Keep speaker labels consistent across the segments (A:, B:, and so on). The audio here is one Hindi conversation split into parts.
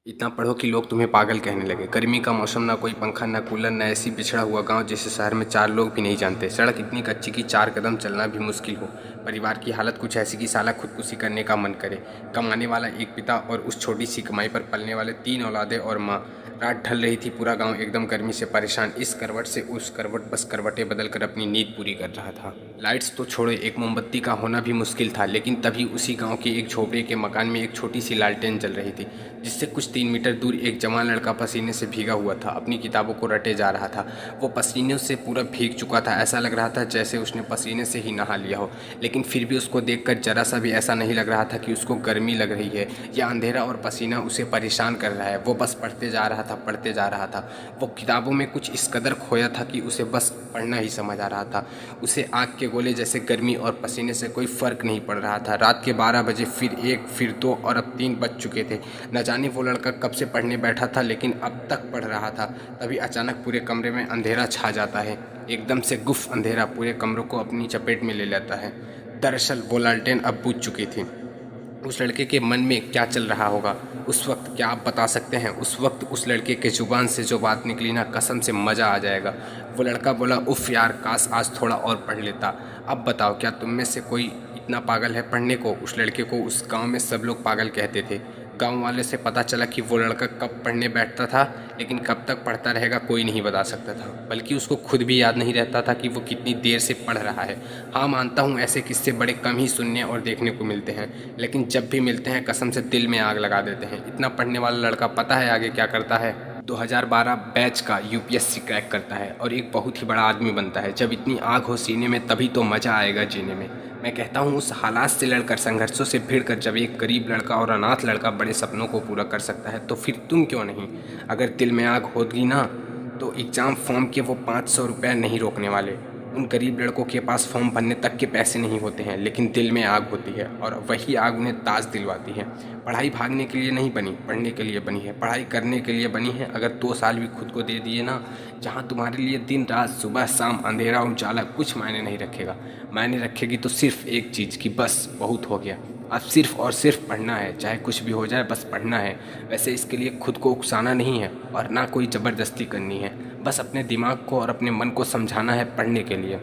A: इतना पढ़ो कि लोग तुम्हें पागल कहने लगे। गर्मी का मौसम, ना कोई पंखा, ना कूलर, ना ऐसी बिछड़ा हुआ गांव जिसे शहर में 4 लोग भी नहीं जानते। सड़क इतनी कच्ची कि 4 कदम चलना भी मुश्किल हो। परिवार की हालत कुछ ऐसी कि साला खुदकुशी करने का मन करे। कमाने वाला एक पिता और उस छोटी सी कमाई पर पलने वाले 3 औलादें और माँ। रात ढल रही थी, पूरा गांव एकदम गर्मी से परेशान, इस करवट से उस करवट बस करवटें बदलकर अपनी नींद पूरी कर रहा था। लाइट्स तो छोड़ो, एक मोमबत्ती का होना भी मुश्किल था। लेकिन तभी उसी गांव के एक झोपड़े के मकान में एक छोटी सी लालटेन जल रही थी, जिससे कुछ 3 मीटर दूर एक जवान लड़का पसीने से भीगा हुआ था, अपनी किताबों को रटे जा रहा था। वो पसीने से पूरा भीग चुका था, ऐसा लग रहा था जैसे उसने पसीने से ही नहा लिया हो। लेकिन फिर भी उसको देखकर जरा सा भी ऐसा नहीं लग रहा था कि उसको गर्मी लग रही है या अंधेरा और पसीना उसे परेशान कर रहा है। वो बस पढ़ते जा रहा था, पढ़ते जा रहा था। वो किताबों में कुछ इस कदर खोया था कि उसे बस पढ़ना ही समझ आ रहा था। उसे आग के गोले जैसे गर्मी और पसीने से कोई फ़र्क नहीं पड़ रहा था। रात के 12 बजे, फिर 1, फिर 2 और अब 3 बज चुके थे। न जाने वो लड़का कब से पढ़ने बैठा था, लेकिन अब तक पढ़ रहा था। तभी अचानक पूरे कमरे में अंधेरा छा जाता है। एकदम से गुफ अंधेरा पूरे कमरे को अपनी चपेट में ले लेता है। दरअसल वो लालटेन अब बुझ चुकी थी। उस लड़के के मन में क्या चल रहा होगा उस वक्त, क्या आप बता सकते हैं? उस वक्त उस लड़के के ज़ुबान से जो बात निकली ना, कसम से मज़ा आ जाएगा। वो लड़का बोला, उफ़ यार, काश आज थोड़ा और पढ़ लेता। अब बताओ, क्या तुम में से कोई इतना पागल है पढ़ने को? उस लड़के को उस गांव में सब लोग पागल कहते थे। गांव वाले से पता चला कि वो लड़का कब पढ़ने बैठता था, लेकिन कब तक पढ़ता रहेगा कोई नहीं बता सकता था। बल्कि उसको खुद भी याद नहीं रहता था कि वो कितनी देर से पढ़ रहा है। हाँ, मानता हूँ ऐसे किस्से बड़े कम ही सुनने और देखने को मिलते हैं, लेकिन जब भी मिलते हैं कसम से दिल में आग लगा देते हैं। इतना पढ़ने वाला लड़का पता है आगे क्या करता है? 2012 बैच का यूपीएससी क्रैक करता है और एक बहुत ही बड़ा आदमी बनता है। जब इतनी आग हो सीने में तभी तो मज़ा आएगा जीने में। मैं कहता हूँ उस हालात से लड़कर, संघर्षों से भिड़कर जब एक गरीब लड़का और अनाथ लड़का बड़े सपनों को पूरा कर सकता है, तो फिर तुम क्यों नहीं? अगर दिल में आग होगी ना, तो एग्ज़ाम फॉर्म के वो 500 रुपये नहीं रोकने वाले। उन गरीब लड़कों के पास फॉर्म भरने तक के पैसे नहीं होते हैं, लेकिन दिल में आग होती है और वही आग उन्हें ताज दिलवाती है। पढ़ाई भागने के लिए नहीं बनी, पढ़ने के लिए बनी है। पढ़ाई करने के लिए बनी है। अगर 2 साल भी खुद को दे दिए ना, जहाँ तुम्हारे लिए दिन रात, सुबह शाम, अंधेरा उजाला कुछ मायने नहीं रखेगा। मायने रखेगी तो सिर्फ एक चीज़ की बस बहुत हो गया, अब सिर्फ और सिर्फ पढ़ना है, चाहे कुछ भी हो जाए बस पढ़ना है। वैसे इसके लिए खुद को उकसाना नहीं है और ना कोई ज़बरदस्ती करनी है। बस अपने दिमाग को और अपने मन को समझाना है पढ़ने के लिए।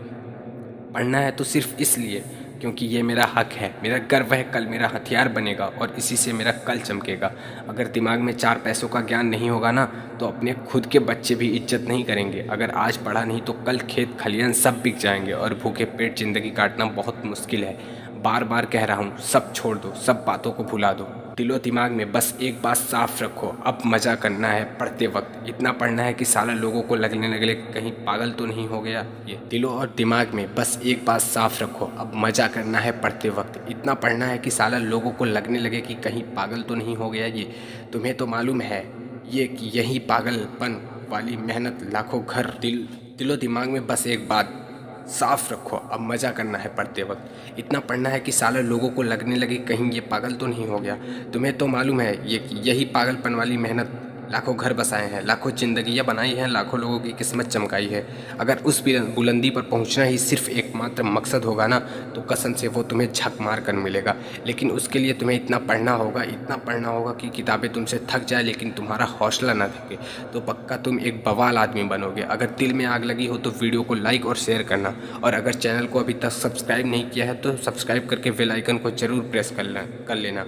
A: पढ़ना है तो सिर्फ इसलिए क्योंकि ये मेरा हक है, मेरा गर्व है, कल मेरा हथियार बनेगा और इसी से मेरा कल चमकेगा। अगर दिमाग में 4 पैसों का ज्ञान नहीं होगा ना, तो अपने खुद के बच्चे भी इज्जत नहीं करेंगे। अगर आज पढ़ा नहीं तो कल खेत खलियान सब बिक जाएंगे और भूखे पेट ज़िंदगी काटना बहुत मुश्किल है। बार बार कह रहा हूँ, सब छोड़ दो, सब बातों को भुला दो। दिलो दिमाग में बस एक बात साफ रखो, अब मज़ा करना है पढ़ते वक्त। इतना पढ़ना है कि साला लोगों को लगने लगे कहीं पागल तो नहीं हो गया ये। दिलो और दिमाग में बस एक बात साफ रखो, अब मज़ा करना है पढ़ते वक्त। इतना पढ़ना है कि साला लोगों को लगने लगे कि कहीं पागल तो नहीं हो गया ये। तुम्हें तो मालूम है ये कि यही पागलपन वाली मेहनत लाखों घर। दिलो दिमाग में बस एक बात साफ रखो, अब मज़ा करना है पढ़ते वक्त। इतना पढ़ना है कि साले लोगों को लगने लगे कहीं ये पागल तो नहीं हो गया। तुम्हें तो मालूम है ये कि यही पागलपन वाली मेहनत लाखों घर बसाए हैं, लाखों ज़िंदगियाँ बनाई हैं, लाखों लोगों की किस्मत चमकाई है। अगर उस बुलंदी पर पहुंचना ही सिर्फ एकमात्र मकसद होगा ना, तो कसम से वो तुम्हें झक मार कर मिलेगा। लेकिन उसके लिए तुम्हें इतना पढ़ना होगा, इतना पढ़ना होगा कि किताबें तुमसे थक जाए लेकिन तुम्हारा हौसला ना थके, तो पक्का तुम एक बवाल आदमी बनोगे। अगर दिल में आग लगी हो तो वीडियो को लाइक और शेयर करना, और अगर चैनल को अभी तक सब्सक्राइब नहीं किया है तो सब्सक्राइब करके बेल आइकन को ज़रूर प्रेस कर लेना।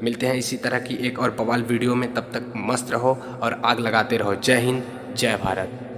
A: मिलते हैं इसी तरह की एक और बवाल वीडियो में, तब तक मस्त रहो और आग लगाते रहो। जय हिंद, जय भारत।